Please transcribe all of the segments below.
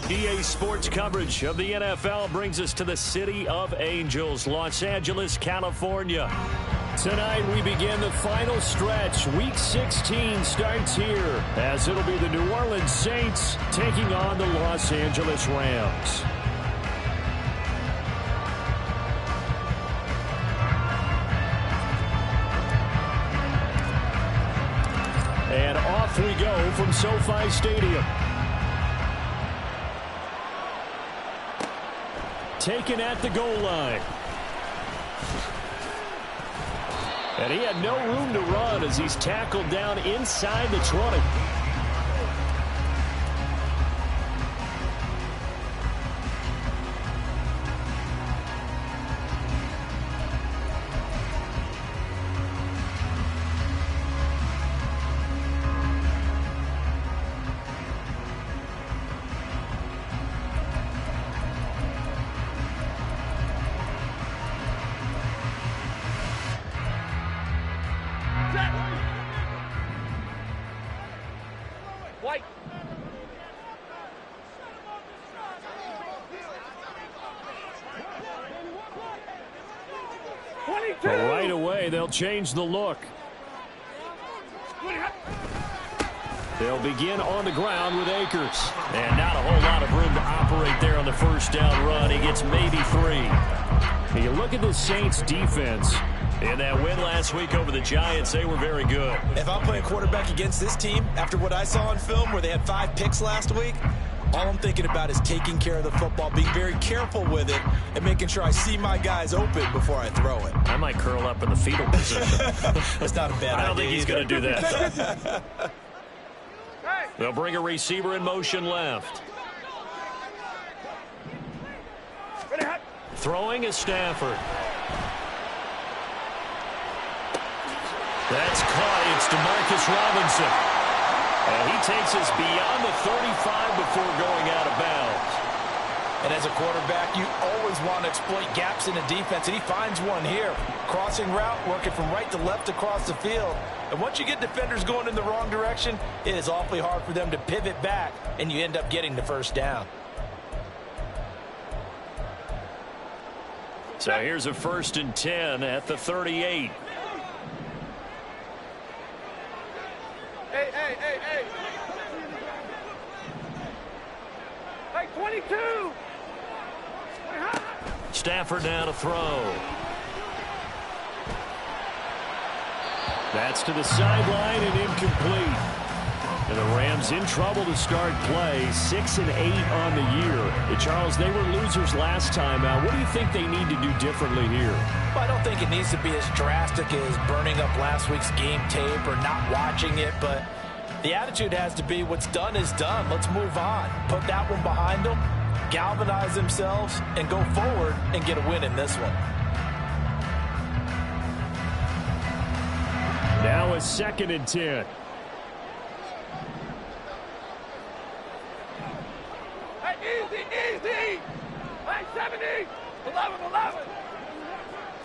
EA Sports coverage of the NFL brings us to the City of Angels, Los Angeles, California. Tonight we begin the final stretch. Week 16 starts here as it'll be the New Orleans Saints taking on the Los Angeles Rams. And off we go from SoFi Stadium. Taken at the goal line. And he had no room to run as he's tackled down inside the 20. Well, right away, they'll change the look. They'll begin on the ground with Akers. And not a whole lot of room to operate there on the first down run. He gets maybe 3. And you look at the Saints defense. In that win last week over the Giants, they were very good. If I'm playing quarterback against this team, after what I saw on film where they had 5 picks last week, all I'm thinking about is taking care of the football, being very careful with it, and making sure I see my guys open before I throw it. I might curl up in the fetal position. That's not a bad idea. I don't think he's going to do that. They'll bring a receiver in motion left. Throwing is Stafford. That's caught. It's DeMarcus Robinson. And he takes us beyond the 35 before going out of bounds. And as a quarterback, you always want to exploit gaps in the defense, and he finds one here. Crossing route, working from right to left across the field. And once you get defenders going in the wrong direction, it is awfully hard for them to pivot back, and you end up getting the first down. So here's a 1st and 10 at the 38. Hey. Hey, 22. Stafford now to throw. That's to the sideline and incomplete. And the Rams in trouble to start play, 6 and 8 on the year. And Charles, they were losers last time out. What do you think they need to do differently here? Well, I don't think it needs to be as drastic as burning up last week's game tape or not watching it, but the attitude has to be what's done is done. Let's move on. Put that one behind them, galvanize themselves, and go forward and get a win in this one. Now a 2nd and 10. Easy. Hey, 70. 11.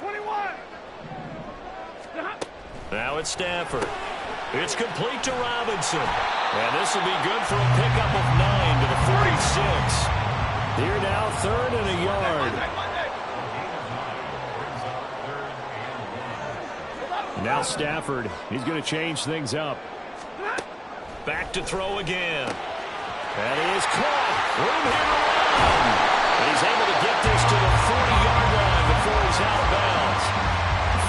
21. Now it's Stafford. It's complete to Robinson. And this will be good for a pickup of 9 to the 46. Here now, 3rd and a yard. Now Stafford, he's going to change things up. Back to throw again. That is caught. Room here to run. And he's able to get this to the 40-yard line before he's out of bounds.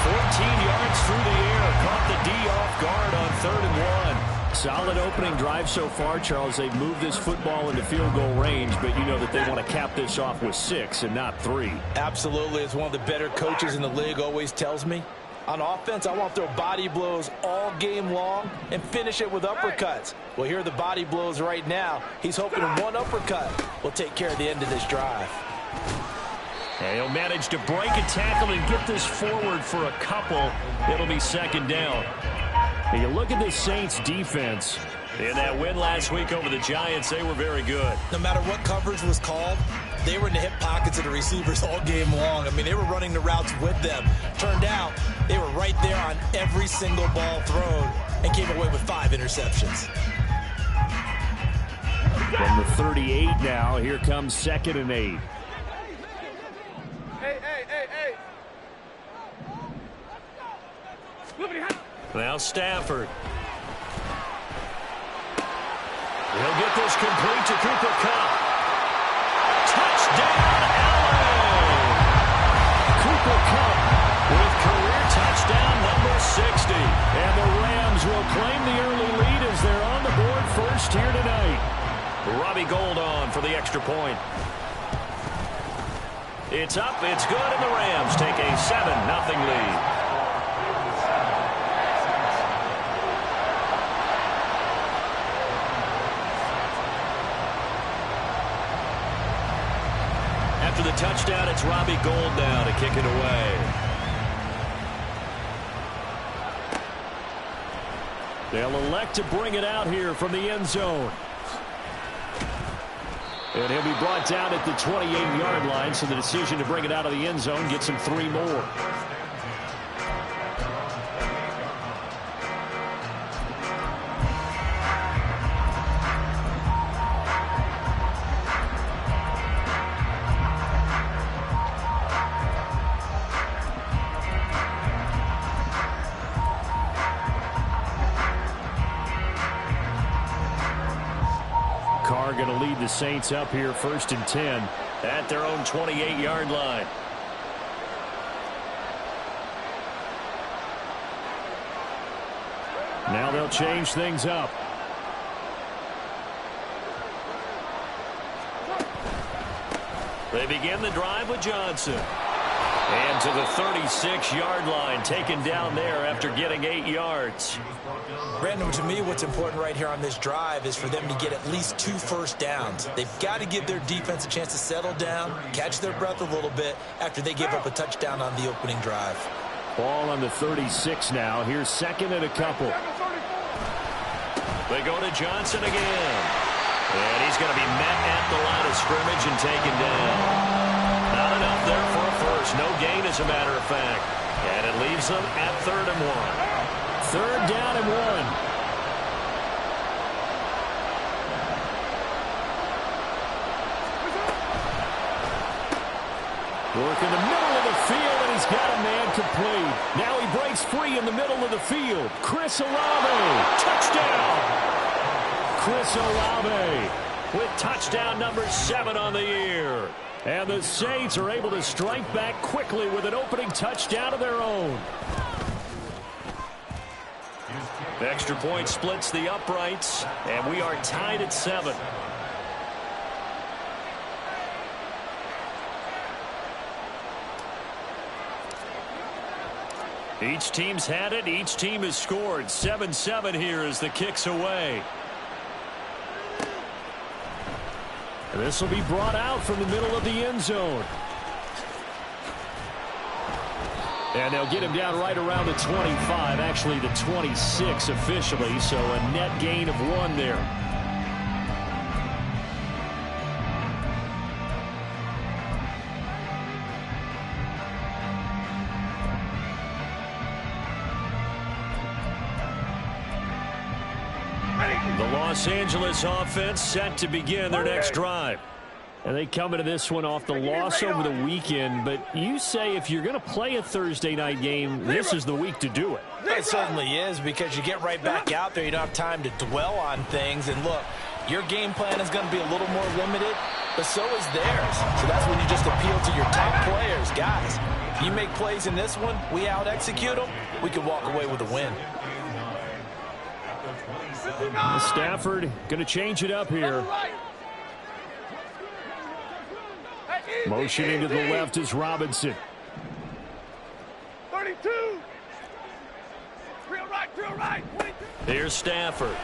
14 yards through the air. Caught the D off guard on 3rd and 1. Solid opening drive so far, Charles. They've moved this football into field goal range, but you know that they want to cap this off with 6 and not 3. Absolutely. As one of the better coaches in the league always tells me, on offense, I want to throw body blows all game long and finish it with uppercuts. Well, here are the body blows right now. He's hoping one uppercut will take care of the end of this drive. And he'll manage to break a tackle and get this forward for a couple. It'll be 2nd down. And you look at the Saints defense. In that win last week over the Giants, they were very good. No matter what coverage was called, they were in the hip pockets of the receivers all game long. I mean, they were running the routes with them. Turned out, they were right there on every single ball thrown and came away with 5 interceptions. From the 38 now, here comes 2nd and 8. Hey. Now Stafford. He'll get this complete to Cooper Kupp. Touchdown, Allen! Cooper Kupp with career touchdown number 60. And the Rams will claim the early lead as they're on the board first here tonight. Robbie Gould on for the extra point. It's up, it's good, and the Rams take a 7-0 lead. After the touchdown, it's Robbie Gould now to kick it away. They'll elect to bring it out here from the end zone. And he'll be brought down at the 28-yard line, so the decision to bring it out of the end zone gets him 3 more. Carr going to lead the Saints up here 1st and 10 at their own 28-yard line. Now they'll change things up. They begin the drive with Johnson. And to the 36-yard line, taken down there after getting 8 yards. Brandon, to me, what's important right here on this drive is for them to get at least 2 first downs. They've got to give their defense a chance to settle down, catch their breath a little bit after they give up a touchdown on the opening drive. Ball on the 36 now. Here's 2nd and a couple. They go to Johnson again. And he's going to be met at the line of scrimmage and taken down. Not enough there for a first. No gain, as a matter of fact. And it leaves them at 3rd and 1. 3rd down and 1. Work in the middle of the field, and he's got a man complete. Now he breaks free in the middle of the field. Chris Olave, touchdown! Chris Olave with touchdown number 7 on the year. And the Saints are able to strike back quickly with an opening touchdown of their own. The extra point splits the uprights, and we are tied at 7. Each team's had it. Each team has scored. 7-7 here as the kick's away. And this will be brought out from the middle of the end zone. And they'll get him down right around the 25, actually the 26 officially, so a net gain of 1 there. The Los Angeles offense set to begin their next drive. And they come into this one off the loss over the weekend. But you say if you're going to play a Thursday night game, this is the week to do it. It certainly is, because you get right back out there. You don't have time to dwell on things. And look, your game plan is going to be a little more limited, but so is theirs. So that's when you just appeal to your top players. Guys, if you make plays in this one, we out-execute them, we can walk away with a win. Stafford going to change it up here. Motioning to the left is Robinson. 32. Real right. 22. Here's Stafford.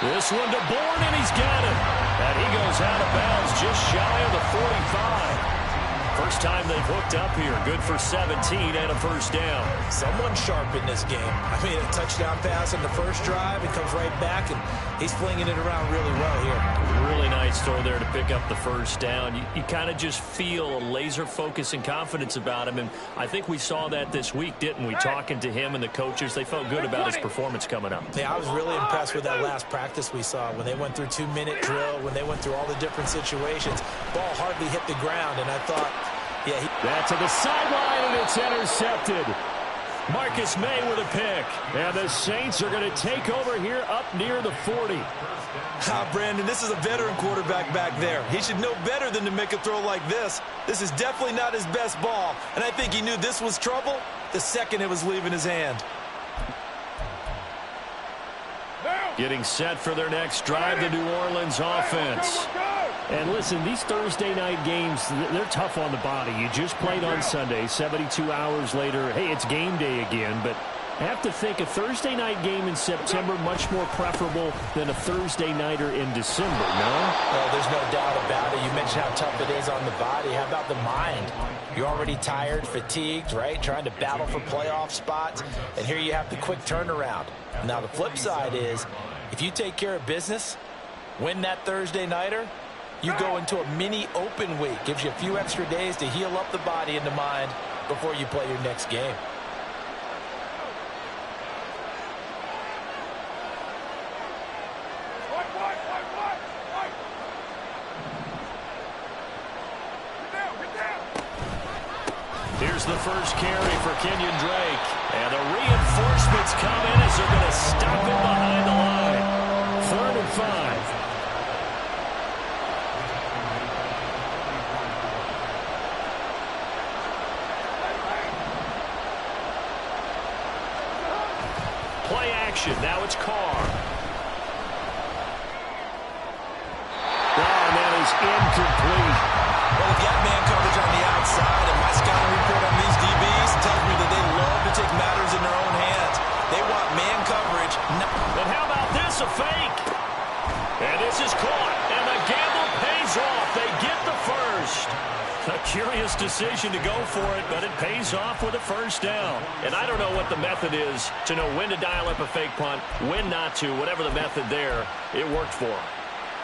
This one to Bourne, and he's got it. And he goes out of bounds just shy of the 45. First time they've hooked up here. Good for 17 and a first down. Someone sharp in this game. I mean, a touchdown pass on the first drive. He comes right back, and he's flinging it around really well here. Really nice throw there to pick up the first down. You kind of just feel a laser focus and confidence about him, and I think we saw that this week, didn't we? Talking to him and the coaches, they felt good about his performance coming up. Yeah, I was really impressed with that last practice we saw when they went through 2-minute drill, when they went through all the different situations. Ball hardly hit the ground, and I thought, yeah. That's to the sideline, and it's intercepted. Marcus May with a pick. And the Saints are going to take over here up near the 40. Brandon, this is a veteran quarterback back there. He should know better than to make a throw like this. This is definitely not his best ball, and I think he knew this was trouble the second it was leaving his hand. Getting set for their next drive, the New Orleans offense. And listen, these Thursday night games, they're tough on the body. You just played on Sunday, 72 hours later. Hey, it's game day again, but I have to think a Thursday night game in September much more preferable than a Thursday nighter in December, no? Well, there's no doubt about it. You mentioned how tough it is on the body. How about the mind? You're already tired, fatigued, right? Trying to battle for playoff spots, and here you have the quick turnaround. Now, the flip side is, if you take care of business, win that Thursday nighter, you go into a mini open week. Gives you a few extra days to heal up the body and the mind before you play your next game. Here's the first carry for Kenyon Drake. And the reinforcements come in as they're going to stop him behind the line. 3rd and 5. Play action. Now it's Carr. And that is incomplete. Well, we've got man coverage on the outside, and my scouting report on these DBs tells me that they love to take matters in their own hands. They want man coverage. But how about this, a fake? And this is caught, and the gamble pays off. They get the first. A curious decision to go for it, but it pays off with a first down. And I don't know what the method is to know when to dial up a fake punt, when not to, whatever the method there, it worked for them.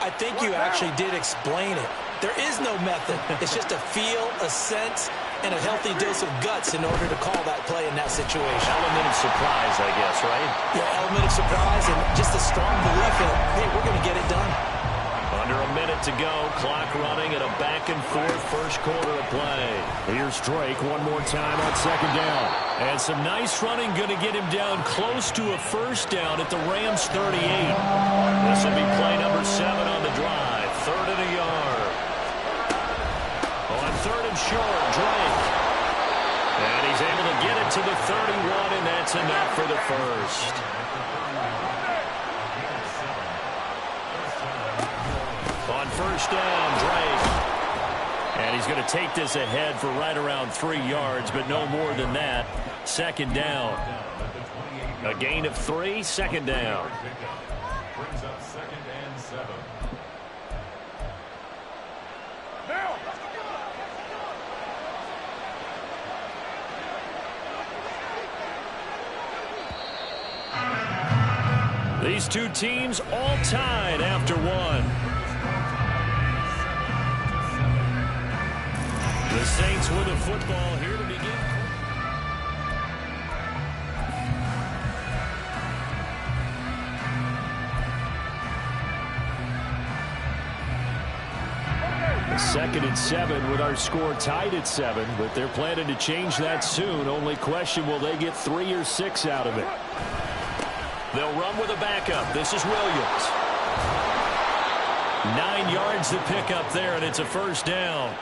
I think you actually did explain it. There is no method. It's just a feel, a sense, and a healthy dose of guts in order to call that play in that situation. Element of surprise, I guess, right? Yeah, element of surprise and just a strong belief in, hey, we're going to get it done. Under a minute to go, clock running at a back-and-forth first quarter of play. Here's Drake one more time on 2nd down. And some nice running going to get him down close to a first down at the Rams' 38. This will be play number 7 on the drive. 3rd and a yard. On 3rd and short, Drake. And he's able to get it to the 31, and that's enough for the first. On 1st down, Drake. And he's going to take this ahead for right around 3 yards, but no more than that. 2nd down. A gain of 3, 2nd down. Brings up 2nd and 7. These two teams all tied after one. The Saints with a football here to begin. A 2nd and 7 with our score tied at 7, but they're planning to change that soon. Only question, will they get 3 or 6 out of it? They'll run with a backup. This is Williams. 9 yards to pick up there, and it's a first down.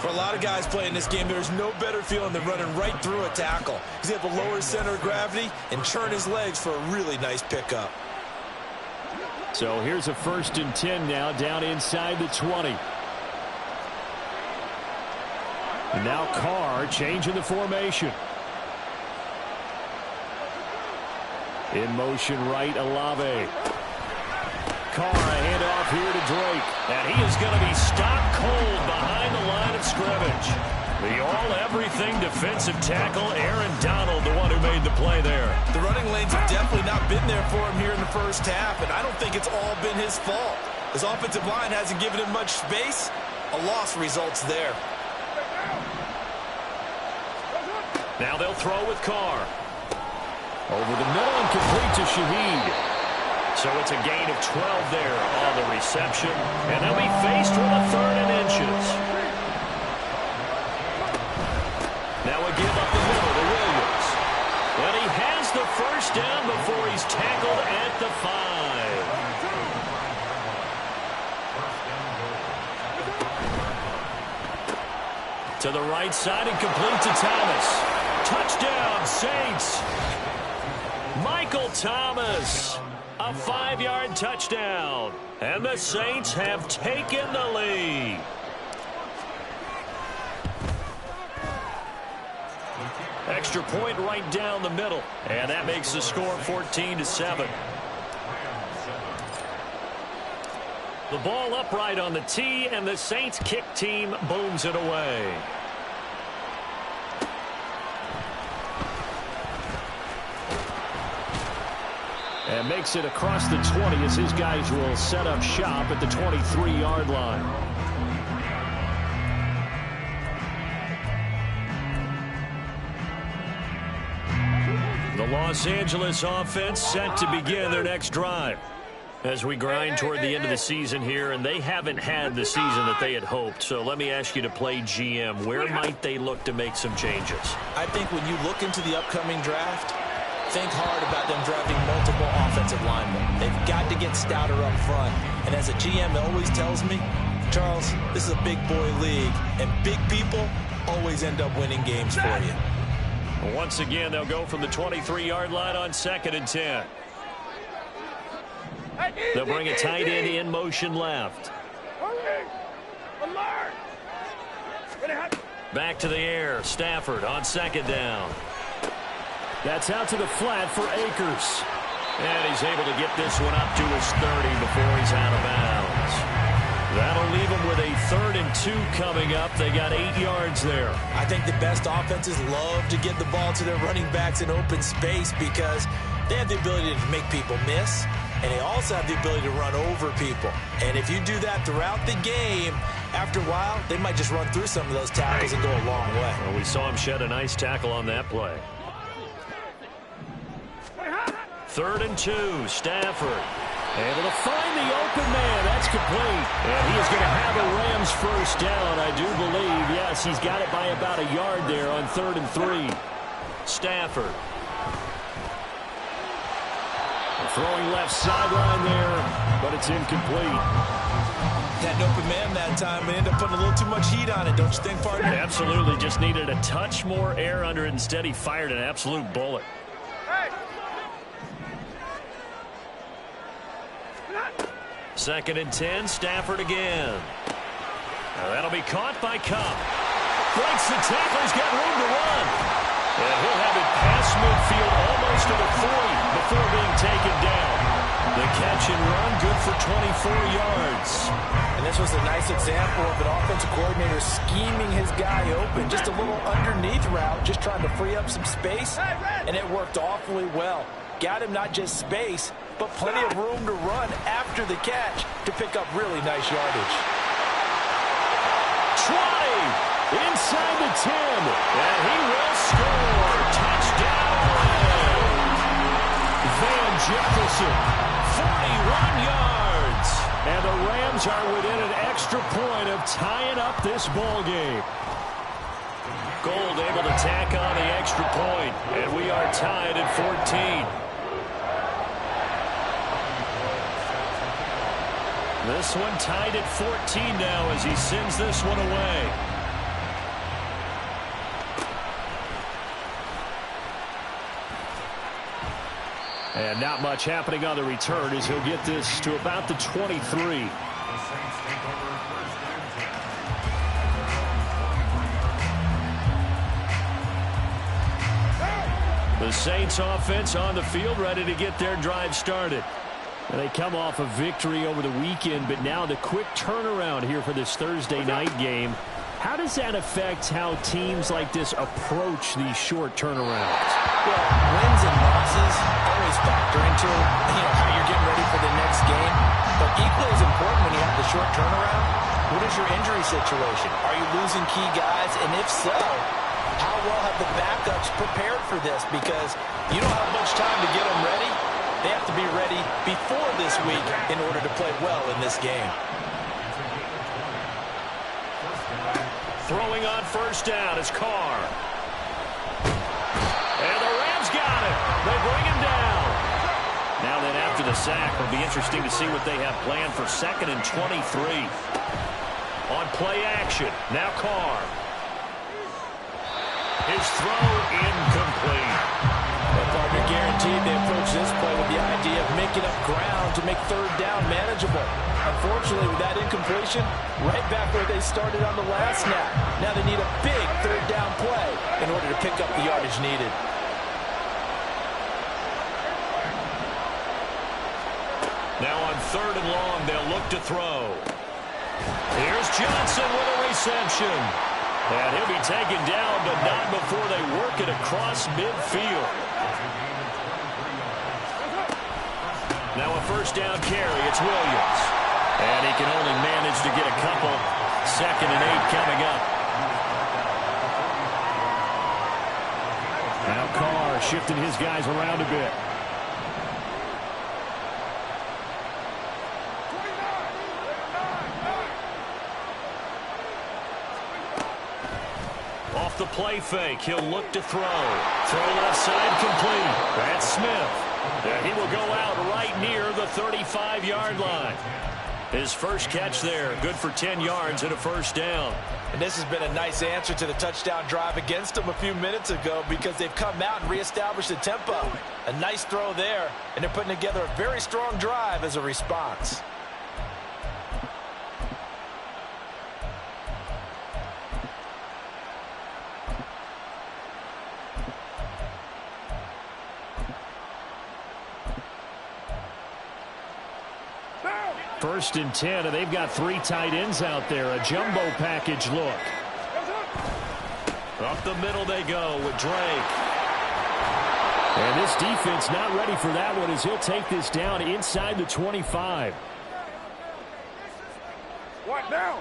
For a lot of guys playing this game, there's no better feeling than running right through a tackle. He's able to lower his center of gravity and turn his legs for a really nice pickup. So here's a 1st and 10 now, down inside the 20. And now Carr changing the formation. In motion right, Olave. Carr, a handoff here to Drake. And he is going to be stopped cold behind the line of scrimmage. The all-everything defensive tackle, Aaron Donald, the one who made the play there. The running lanes have definitely not been there for him here in the first half, and I don't think it's all been his fault. His offensive line hasn't given him much space. A loss results there. Now they'll throw with Carr. Over the middle and complete to Shaheed. So it's a gain of 12 there on the reception, and they'll be faced with a 3rd and inches. Now a give up the middle to Williams. And he has the first down before he's tackled at the 5. To the right side and complete to Thomas. Touchdown, Saints. Michael Thomas. A 5-yard touchdown. And the Saints have taken the lead. Extra point right down the middle. And that makes the score 14-7. The ball upright on the tee, and the Saints kick team booms it away. And makes it across the 20 as his guys will set up shop at the 23-yard line. The Los Angeles offense set to begin their next drive. As we grind toward the end of the season here, and they haven't had the season that they had hoped. So let me ask you to play GM. Where might they look to make some changes? I think when you look into the upcoming draft, think hard about them drafting multiple offensive linemen. They've got to get stouter up front. And as a GM always tells me, Charles, this is a big boy league, and big people always end up winning games for you. Once again, they'll go from the 23-yard line on 2nd and 10. They'll bring a tight end in motion left. Back to the air. Stafford on 2nd down. That's out to the flat for Akers. And he's able to get this one up to his 30 before he's out of bounds. That'll leave him with a 3rd and 2 coming up. They got 8 yards there. I think the best offenses love to get the ball to their running backs in open space because they have the ability to make people miss, and they also have the ability to run over people. And if you do that throughout the game, after a while, they might just run through some of those tackles and go a long way. Well, we saw him shed a nice tackle on that play. 3rd and 2, Stafford. Able to find the open man. That's complete. And he is going to have a Rams first down, I do believe. Yes, he's got it by about a yard there on 3rd and 3. Stafford. Throwing left sideline there, but it's incomplete. That open man that time and ended up putting a little too much heat on it, don't you think, partner? Absolutely. Just needed a touch more air under it. Instead, he fired an absolute bullet. Second and 10, Stafford again. That'll be caught by Cup. Breaks the tackle, he's got room to run. And he'll have it past midfield almost to the 40 before being taken down. The catch and run, good for 24 yards. And this was a nice example of an offensive coordinator scheming his guy open. Just a little underneath route, just trying to free up some space. And it worked awfully well. Got him not just space, but plenty of room to run after the catch to pick up really nice yardage. 20 inside the 10, and he will score. Touchdown Van Jefferson, 41 yards. And the Rams are within an extra point of tying up this ball game. Gold able to tack on the extra point, and we are tied at 14. This one tied at 14 now as he sends this one away. And not much happening on the return as he'll get this to about the 23. The Saints offense on the field ready to get their drive started. And they come off a victory over the weekend, but now the quick turnaround here for this Thursday night game. How does that affect how teams like this approach these short turnarounds? Well, wins and losses always factor into how you're getting ready for the next game. But equally as important when you have the short turnaround, what is your injury situation? Are you losing key guys? And if so, how well have the backups prepared for this? Because you don't have much time to get them ready. They have to be ready before this week in order to play well in this game. Throwing on first down is Carr. And the Rams got it. They bring him down. Now then, after the sack, it'll be interesting to see what they have planned for 2nd and 23. On play action, now Carr. His throw incomplete. Well, partner, guaranteed they approach this play with the idea of making up ground to make 3rd down manageable. Unfortunately, with that incompletion, right back where they started on the last snap. Now they need a big 3rd down play in order to pick up the yardage needed. Now on 3rd and long, they'll look to throw. Here's Johnson with a reception. And he'll be taken down, but not before they work it across midfield. Now a 1st down carry. It's Williams. And he can only manage to get a couple. 2nd and 8 coming up. Now Carr shifting his guys around a bit. Off the play fake, he'll look to throw. Throw left side complete. That's Smith. And he will go out right near the 35-yard line. His first catch there, good for 10 yards and a 1st down. And this has been a nice answer to the touchdown drive against them a few minutes ago because they've come out and reestablished the tempo. A nice throw there, and they're putting together a very strong drive as a response. First and 10, and they've got 3 tight ends out there. A jumbo package look. Up the middle they go with Drake. And this defense not ready for that one as he'll take this down inside the 25. What now?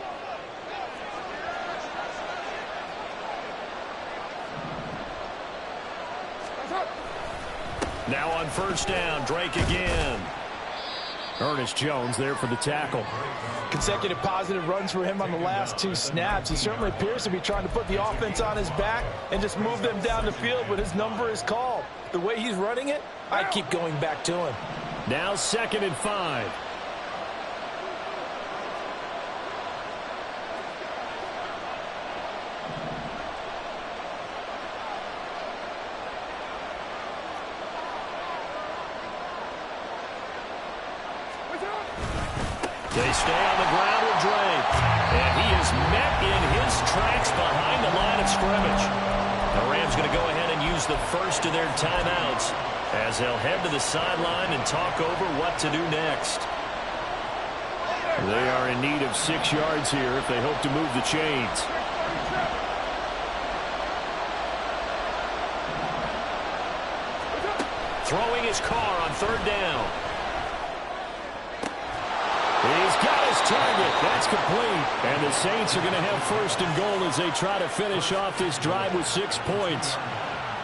Now on 1st down, Drake again. Ernest Jones there for the tackle. Consecutive positive runs for him on the last 2 snaps. He certainly appears to be trying to put the offense on his back and just move them down the field when his number is called. The way he's running it, I keep going back to him. Now 2nd and 5. They stay on the ground with Drake. And he is met in his tracks behind the line of scrimmage. The Rams going to go ahead and use the first of their timeouts as they'll head to the sideline and talk over what to do next. They are in need of 6 yards here if they hope to move the chains. Throwing his Carr on 3rd down. He's got his target. That's complete. And the Saints are going to have 1st and goal as they try to finish off this drive with 6 points.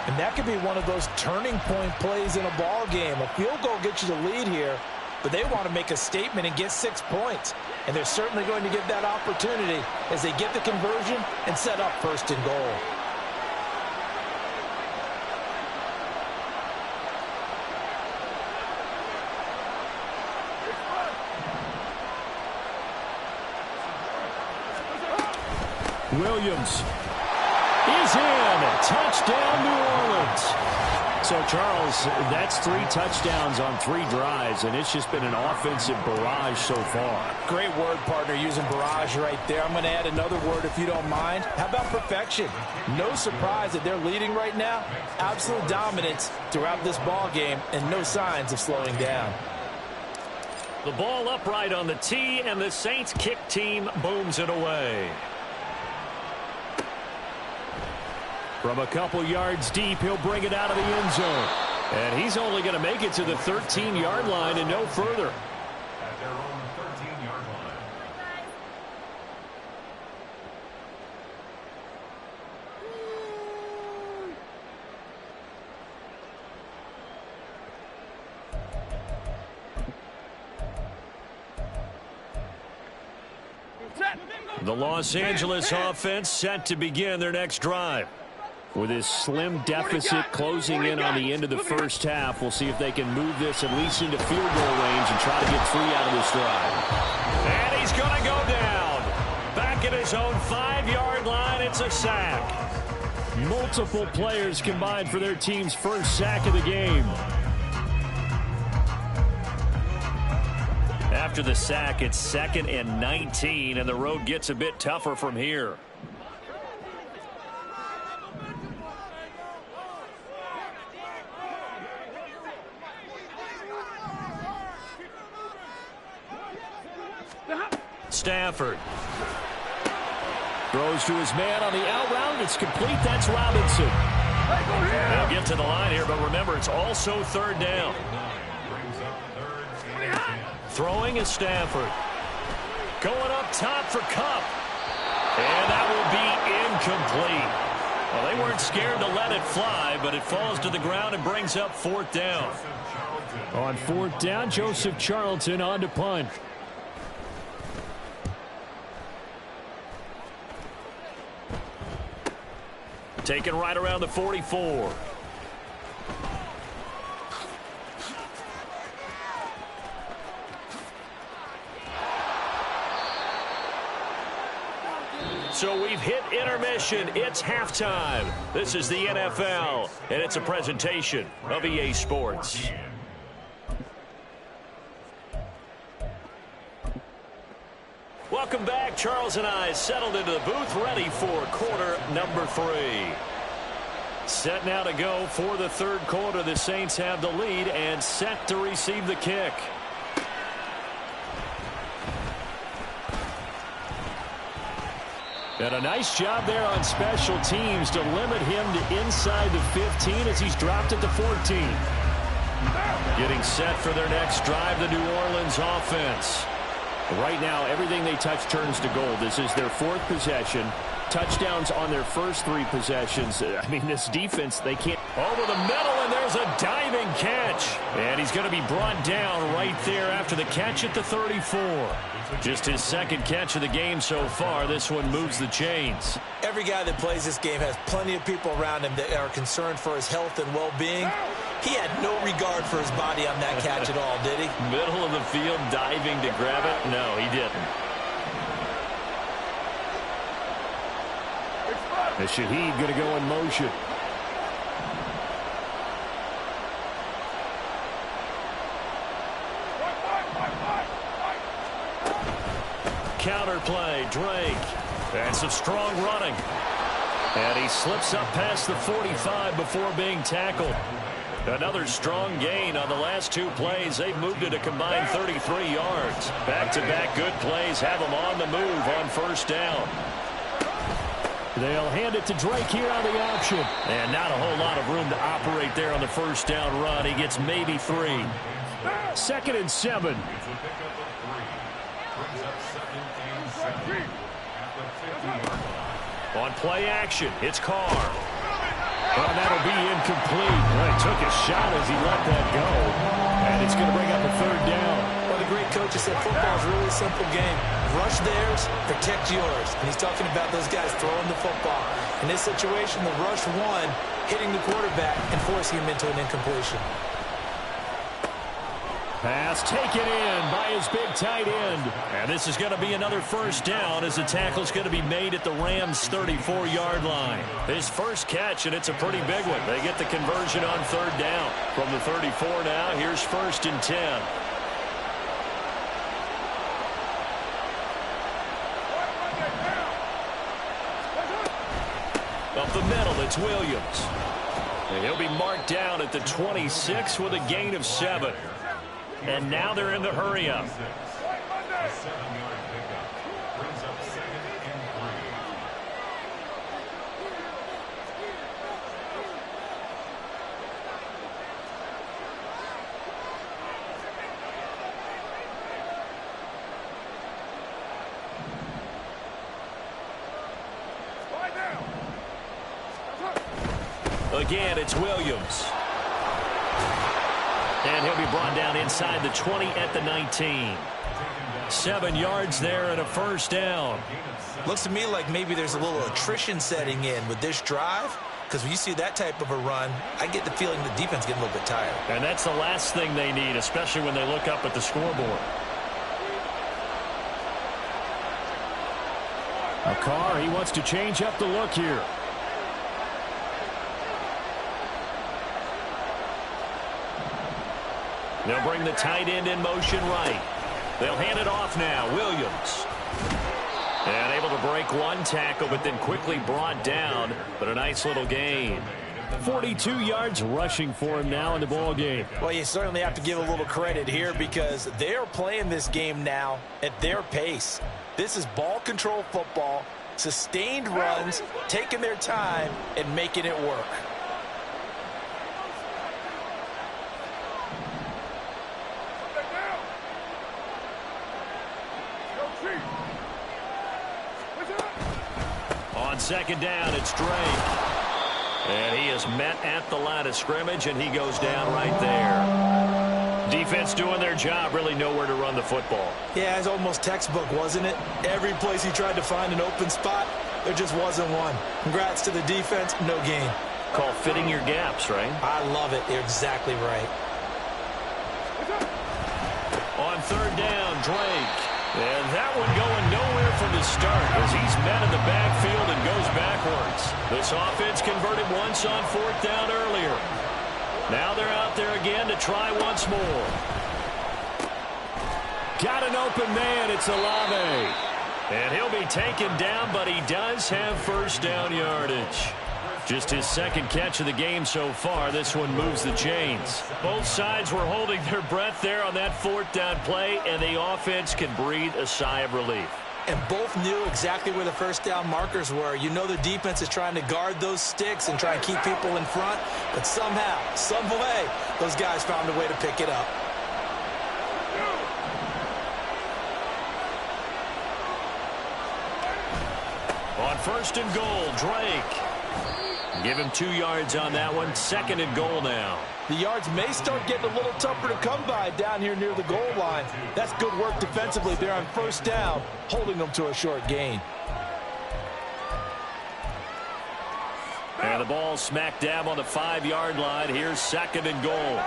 And that could be one of those turning point plays in a ball game. A field goal gets you the lead here, but they want to make a statement and get 6 points. And they're certainly going to get that opportunity as they get the conversion and set up 1st and goal. Williams is in. Touchdown, New Orleans. So, Charles, that's 3 touchdowns on 3 drives, and it's just been an offensive barrage so far. Great word, partner, using barrage right there. I'm going to add another word if you don't mind. How about perfection? No surprise that they're leading right now. Absolute dominance throughout this ball game and no signs of slowing down. The ball upright on the tee, and the Saints kick team booms it away. From a couple yards deep, he'll bring it out of the end zone. And he's only going to make it to the 13-yard line and no further. At their own 13-yard line. The Los Angeles offense set to begin their next drive. With his slim deficit closing in on the end of the first half, we'll see if they can move this at least into field goal range and try to get 3 out of this drive. And he's going to go down. Back at his own 5-yard line, it's a sack. Multiple players combined for their team's first sack of the game. After the sack, it's 2nd and 19, and the road gets a bit tougher from here. Stafford throws to his man on the out route. It's complete. That's Robinson. They'll get to the line here, but remember, it's also 3rd down. Throwing is Stafford. Going up top for Kupp. And that will be incomplete. Well, they weren't scared to let it fly, but it falls to the ground and brings up 4th down. On 4th down, Joseph Charlton on to punt. Taken right around the 44. So we've hit intermission. It's halftime. This is the NFL, and it's a presentation of EA Sports. Welcome back. Charles and I settled into the booth, ready for quarter number 3. Set now to go for the 3rd quarter. The Saints have the lead and set to receive the kick. And a nice job there on special teams to limit him to inside the 15 as he's dropped it to 14. Getting set for their next drive, the New Orleans offense. Right now, everything they touch turns to gold. This is their 4th possession. Touchdowns on their first 3 possessions. I mean, this defense, they can't. Over the middle, and there's a diving catch. And he's going to be brought down right there after the catch at the 34. Just his 2nd catch of the game so far. This one moves the chains. Every guy that plays this game has plenty of people around him that are concerned for his health and well-being. He had no regard for his body on that catch at all, did he? Middle of the field, diving to grab it. No, he didn't. The Shaheed going to go in motion. Counter play, Drake. And some strong running. And he slips up past the 45 before being tackled. Another strong gain on the last 2 plays. They've moved it a combined 33 yards. Back-to-back good plays have them on the move on 1st down. They'll hand it to Drake here on the option. And not a whole lot of room to operate there on the 1st down run. He gets maybe 3. 2nd and 7. On play action, it's Carr. Well, that'll be incomplete. Well, he took a shot as he let that go. And it's going to bring up a 3rd down. Well, the great coach has said football is a really simple game. Rush theirs, protect yours. And he's talking about those guys throwing the football. In this situation, the rush one, hitting the quarterback and forcing him into an incompletion. Pass taken in by his big tight end. And this is going to be another 1st down as the tackle's going to be made at the Rams' 34-yard line. His first catch, and it's a pretty big one. They get the conversion on 3rd down. From the 34 now, here's 1st and 10. Up the middle, it's Williams. And he'll be marked down at the 26 with a gain of 7. And now they're in the hurry-up. A 7-yard pickup brings up 2nd and 3. Again, it's Williams. And he'll be brought down inside the 20 at the 19. 7 yards there and a first down. Looks to me like maybe there's a little attrition setting in with this drive, because when you see that type of a run, I get the feeling the defense getting a little bit tired. And that's the last thing they need, especially when they look up at the scoreboard. A Carr, he wants to change up the look here. They'll bring the tight end in motion right. They'll hand it off now. Williams. And able to break one tackle, but then quickly brought down. But a nice little gain. 42 yards rushing for him now in the ball game. Well, you certainly have to give a little credit here because they're playing this game now at their pace. This is ball control football, sustained runs, taking their time, and making it work. On second down, it's Drake. And he is met at the line of scrimmage, and he goes down right there. Defense doing their job, really nowhere to run the football. Yeah, it's almost textbook, wasn't it? Every place he tried to find an open spot, there just wasn't one. Congrats to the defense, no gain. Called fitting your gaps, right? I love it. You're exactly right. On third down, Drake. And that one going nowhere from the start as he's met in the backfield and goes backwards. This offense converted once on fourth down earlier. Now they're out there again to try once more. Got an open man. It's Olave. And he'll be taken down, but he does have first down yardage. Just his second catch of the game so far. This one moves the chains. Both sides were holding their breath there on that fourth down play, and the offense can breathe a sigh of relief. And both knew exactly where the first down markers were. You know the defense is trying to guard those sticks and try and keep people in front, but somehow, some way, those guys found a way to pick it up. On first and goal, Drake. Give him 2 yards on that one. Second and goal now. The yards may start getting a little tougher to come by down here near the goal line. That's good work defensively there on first down, holding them to a short gain. And the ball smack dab on the 5-yard line. Here's second and goal.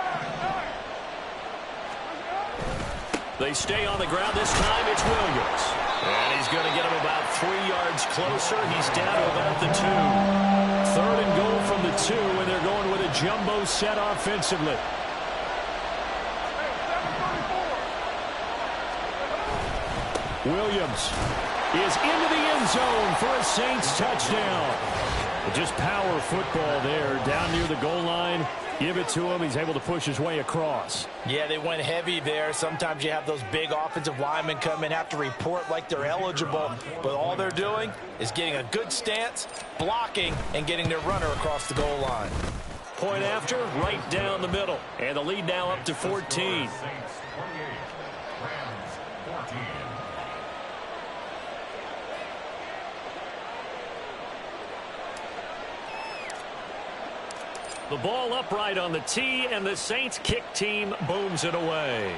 They stay on the ground. This time it's Williams. And he's going to get him about 3 yards closer. He's down to about the 2. Third and goal from the 2, and they're going with a jumbo set offensively. Williams is into the end zone for a Saints touchdown. Just power football there down near the goal line. Give it to him. He's able to push his way across. Yeah, they went heavy there. Sometimes you have those big offensive linemen come in, have to report like they're eligible. But all they're doing is getting a good stance, blocking, and getting their runner across the goal line. Point after, right down the middle. And the lead now up to 14. Saints 28, Rams 14. The ball upright on the tee, and the Saints kick team booms it away.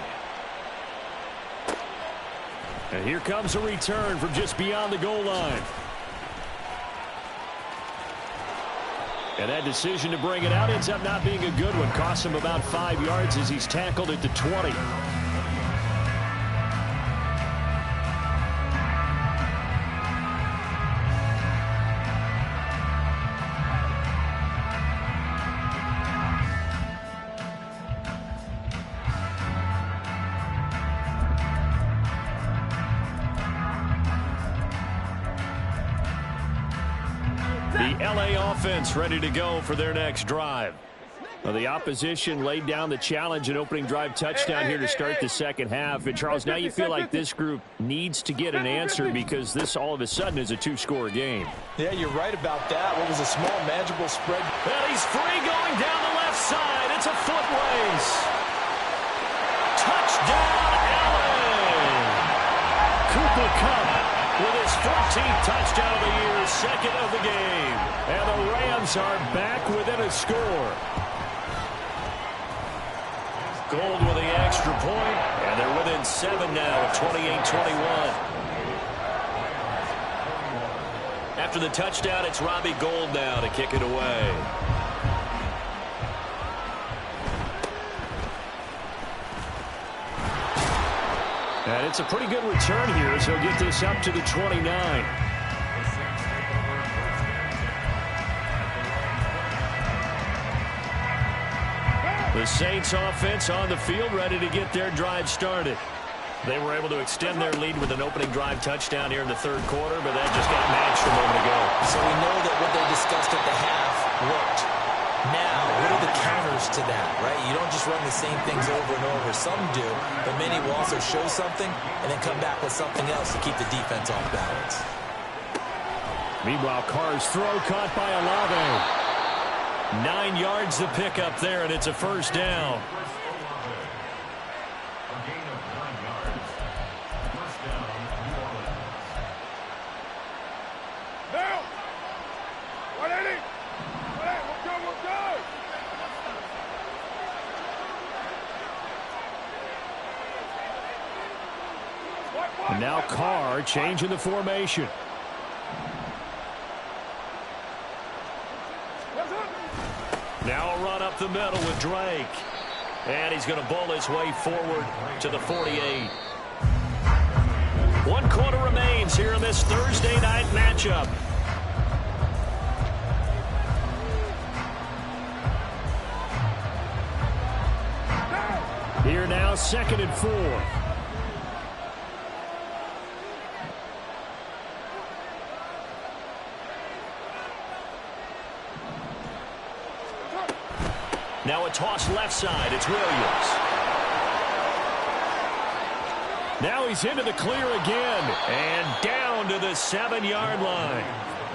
And here comes a return from just beyond the goal line. And that decision to bring it out ends up not being a good one. Costs him about 5 yards as he's tackled at the 20. The LA offense ready to go for their next drive. Well, the opposition laid down the challenge and opening drive touchdown here to start the second half. And, Charles, now you feel like this group needs to get an answer because this all of a sudden is a 2-score game. Yeah, you're right about that. What was a small, manageable spread. Well, he's free going down the left side. It's a foot race. Touchdown, Allen. Cooper Kupp with his 14th touchdown of the year, second of the game. And the Rams Rams are back within a score. Gold with the extra point, and they're within 7 now at 28-21. After the touchdown, it's Robbie Gould now to kick it away. And it's a pretty good return here, so he'll get this up to the 29. The Saints offense on the field, ready to get their drive started. They were able to extend their lead with an opening drive touchdown here in the third quarter, but that just got matched a moment ago. So we know that what they discussed at the half worked. Now, what are the counters to that, right? You don't just run the same things over and over. Some do, but many will also show something and then come back with something else to keep the defense off balance. Meanwhile, Carr's throw caught by Olave. 9 yards to pick up there, and it's a first down. A gain of 9 yards. First down, New Orleans. Now! 180! 180! We'll go, we'll go! And now Carr changing the formation. Now a run up the middle with Drake. And he's going to bowl his way forward to the 48. 1 quarter remains here in this Thursday night matchup. Here now, 2nd and 4. Now a toss left side. It's Williams. Now he's into the clear again. And down to the 7-yard line.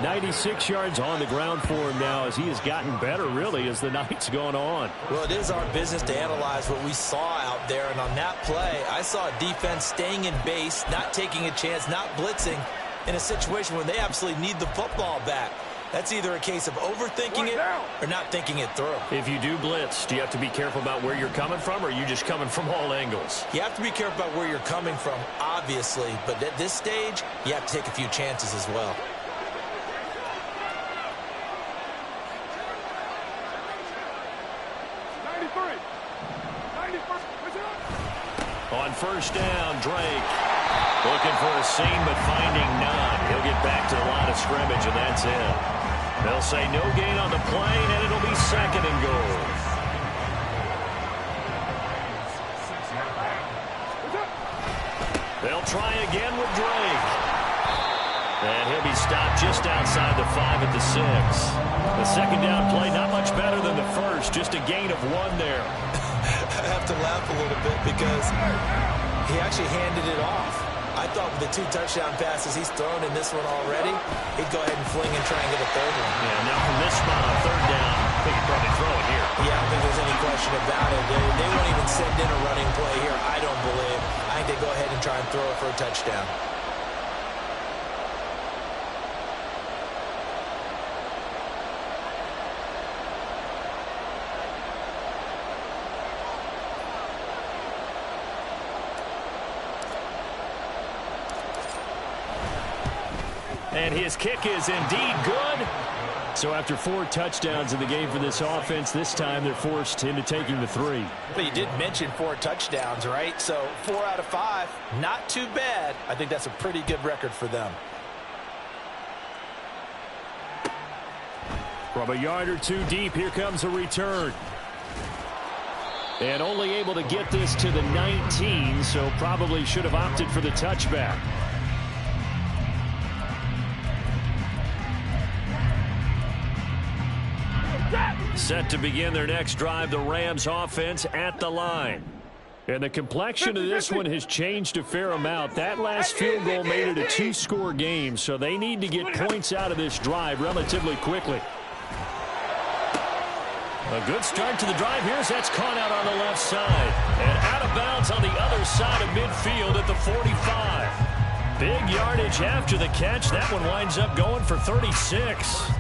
96 yards on the ground for him now as he has gotten better, really, as the night's gone on. Well, it is our business to analyze what we saw out there. And on that play, I saw a defense staying in base, not taking a chance, not blitzing in a situation where they absolutely need the football back. That's either a case of overthinking it or not thinking it through. If you do blitz, do you have to be careful about where you're coming from, or are you just coming from all angles? You have to be careful about where you're coming from, obviously. But at this stage, you have to take a few chances as well. On first down, Drake looking for a seam but finding none. He'll get back to the line of scrimmage, and that's it. They'll say no gain on the play, and it'll be 2nd and goal. They'll try again with Drake. And he'll be stopped just outside the 5 at the 6. The 2nd down play, not much better than the first, just a gain of 1 there. I have to laugh a little bit because he actually handed it off. I thought with the 2 touchdown passes he's thrown in this one already, he'd go ahead and fling and try and get a 3rd one. Yeah, now from this spot on 3rd down, I think he'd probably throw it here. Yeah, I don't think there's any question about it. They won't even send in a running play here, I don't believe. I think they go ahead and try and throw it for a touchdown. And his kick is indeed good. So after 4 touchdowns in the game for this offense, this time they're forced into taking the 3. But you did mention 4 touchdowns, right? So 4 out of 5, not too bad. I think that's a pretty good record for them. From a yard or 2 deep, here comes a return. And only able to get this to the 19, so probably should have opted for the touchback. Set to begin their next drive, the Rams offense at the line. And the complexion of this one has changed a fair amount. That last field goal made it a 2-score game, so they need to get points out of this drive relatively quickly. A good start to the drive. Here's that's caught out on the left side. And out of bounds on the other side of midfield at the 45. Big yardage after the catch. That one winds up going for 36.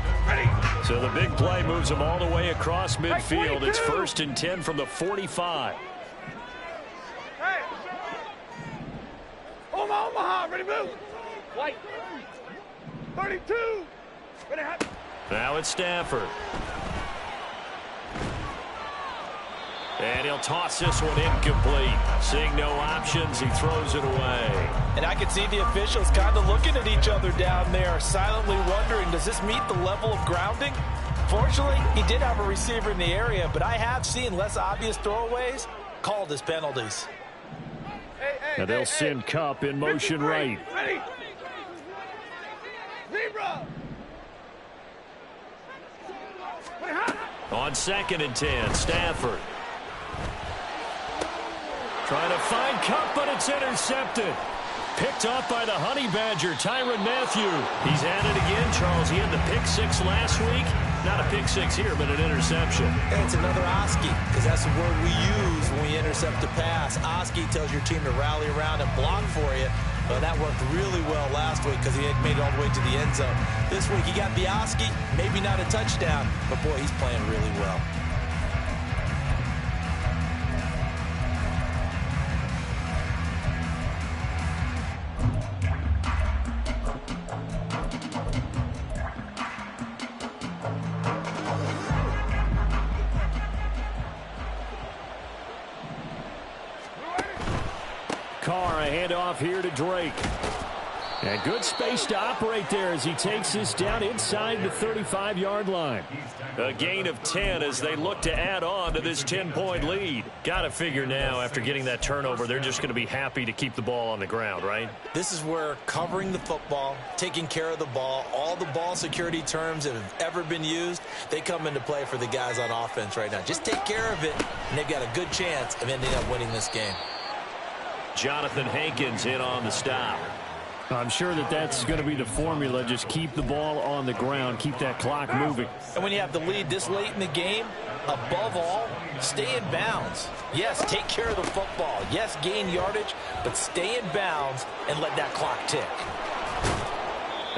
So the big play moves them all the way across midfield. It's 1st and 10 from the 45. Hey. Omaha, ready move. White. 32. Ready hot. Now it's Stafford. And he'll toss this one incomplete. Seeing no options, he throws it away. And I can see the officials kind of looking at each other down there, silently wondering, does this meet the level of grounding? Fortunately, he did have a receiver in the area, but I have seen less obvious throwaways called as penalties. Now they'll send Cup in motion right. Ready. Zebra. Ready hot. On 2nd and 10, Stafford. Trying to find Cup, but it's intercepted. Picked off by the Honey Badger, Tyrann Mathieu. He's at it again, Charles. He had the pick 6 last week. Not a pick 6 here, but an interception. And it's another Oski, because that's the word we use when we intercept a pass. Oski tells your team to rally around and block for you. But that worked really well last week because he had made it all the way to the end zone. This week he got the Oski, maybe not a touchdown, but boy, he's playing really well. Carr, a handoff here to Drake. And good space to operate there as he takes this down inside the 35-yard line. A gain of 10 as they look to add on to this 10-point lead. Got to figure now, after getting that turnover, they're just going to be happy to keep the ball on the ground, right? This is where covering the football, taking care of the ball, all the ball security terms that have ever been used, they come into play for the guys on offense right now. Just take care of it, and they've got a good chance of ending up winning this game. Jonathan Hankins in on the stop. I'm sure that's going to be the formula. Just keep the ball on the ground. Keep that clock moving. And when you have the lead this late in the game, above all, stay in bounds. Yes, take care of the football. Yes, gain yardage, but stay in bounds and let that clock tick.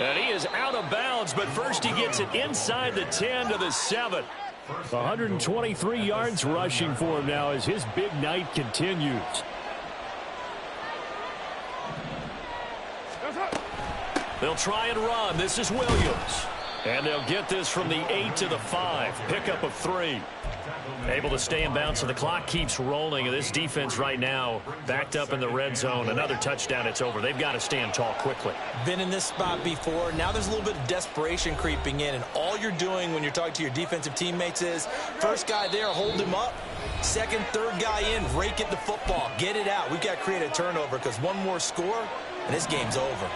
And he is out of bounds, but first he gets it inside the 10 to the 7. 123 yards rushing for him now as his big night continues. They'll try and run. This is Williams. And they'll get this from the 8 to the 5. Pickup of 3. Able to stay in bounds, so the clock keeps rolling. And this defense right now backed up in the red zone. Another touchdown, it's over. They've got to stand tall quickly. Been in this spot before. Now there's a little bit of desperation creeping in. And all you're doing when you're talking to your defensive teammates is, first guy there, hold him up. Second, third guy in, rake at the football. Get it out. We've got to create a turnover because one more score, and this game's over.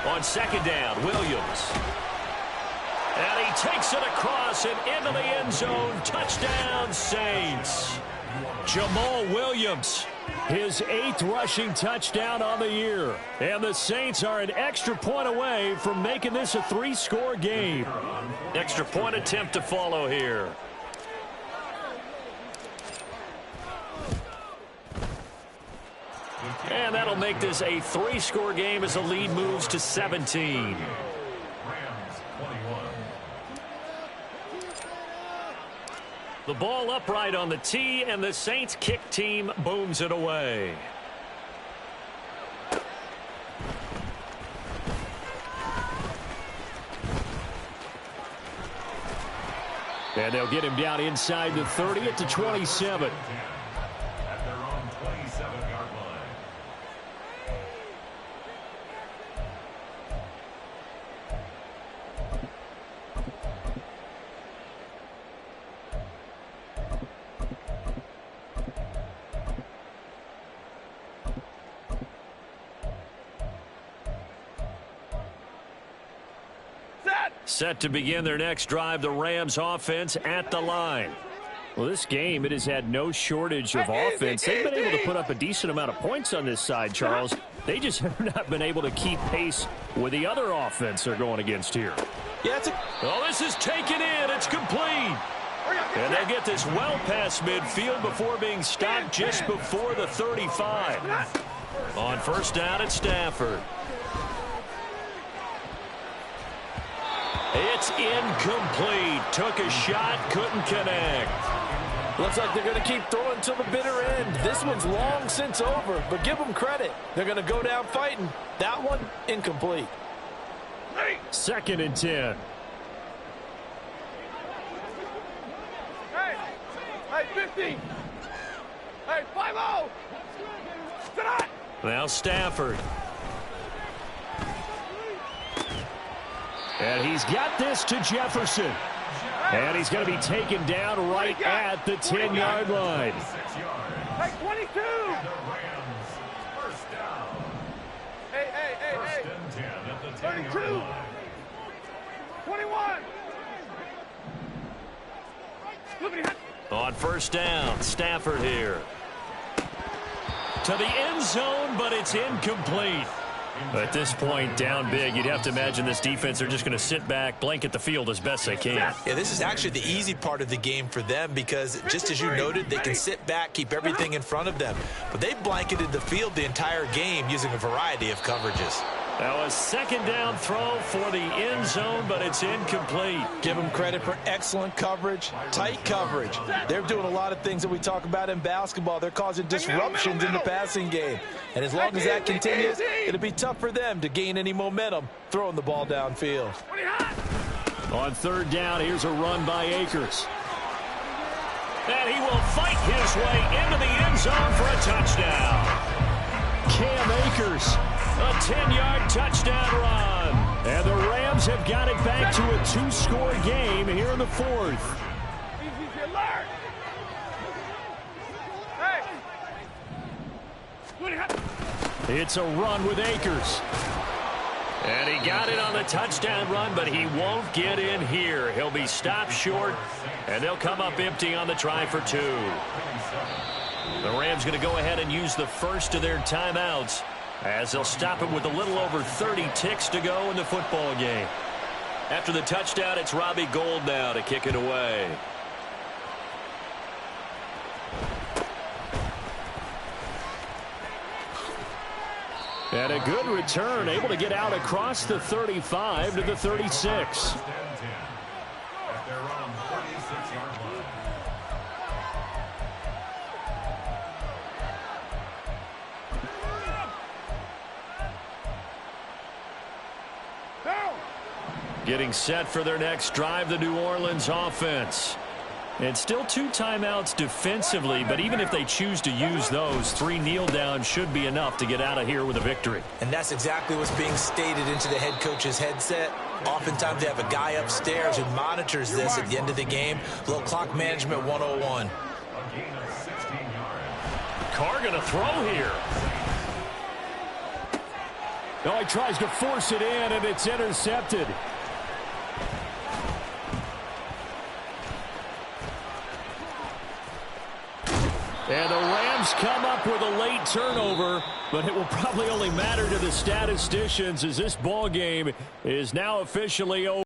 On 2nd down, Williams. And he takes it across and into the end zone. Touchdown, Saints. Jamal Williams, his 8th rushing touchdown on the year. And the Saints are an extra point away from making this a 3-score game. Extra point attempt to follow here. And that'll make this a 3-score game as the lead moves to 17. Rams 21. The ball upright on the tee, and the Saints kick team booms it away. And they'll get him down inside the 30 at the 27. At their own 27-yard line. Set to begin their next drive, the Rams offense at the line. Well, this game, it has had no shortage of offense. They've been able to put up a decent amount of points on this side, Charles. They just have not been able to keep pace with the other offense they're going against here. Yeah, Oh, this is taken in. It's complete. And they get this well past midfield before being stopped just before the 35. On first down at Stafford. It's incomplete. Took a shot, couldn't connect. Looks like they're going to keep throwing till the bitter end. This one's long since over, but give them credit. They're going to go down fighting. That one, incomplete. 2nd and 10. Hey, 50. Hey, 5-0. Tonight. Now Stafford. And he's got this to Jefferson. And he's going to be taken down right at the 10-yard line. Hey, 22. First down. Hey. First and 10 at the 32. 10-yard line. 21. On first down, Stafford here. To the end zone, but it's incomplete. At this point, down big, you'd have to imagine this defense are just going to sit back, blanket the field as best they can. Yeah, this is actually the easy part of the game for them because, just as you noted, they can sit back, keep everything in front of them. But they blanketed the field the entire game using a variety of coverages. Now a 2nd down throw for the end zone, but it's incomplete. Give them credit for excellent coverage, tight coverage. They're doing a lot of things that we talk about in basketball. They're causing disruptions in the passing game. And as long as that continues, it'll be tough for them to gain any momentum throwing the ball downfield. On 3rd down, here's a run by Akers. And he will fight his way into the end zone for a touchdown. Cam Akers. A 10-yard touchdown run. And the Rams have got it back to a 2-score game here in the 4th. It's a run with Akers. And he got it on the touchdown run, but he won't get in here. He'll be stopped short, and they'll come up empty on the try for 2. The Rams going to go ahead and use the first of their timeouts, as they'll stop it with a little over 30 ticks to go in the football game. After the touchdown, it's Robbie Gould now to kick it away. And a good return, able to get out across the 35 to the 36. Getting set for their next drive, the New Orleans offense. And still 2 timeouts defensively, but even if they choose to use those, 3 kneel downs should be enough to get out of here with a victory. And that's exactly what's being stated into the head coach's headset. Oftentimes they have a guy upstairs who monitors this at the end of the game. A little clock management 101. Carr going to throw here. No, he tries to force it in, and it's intercepted. And the Rams come up with a late turnover, but it will probably only matter to the statisticians as this ball game is now officially over.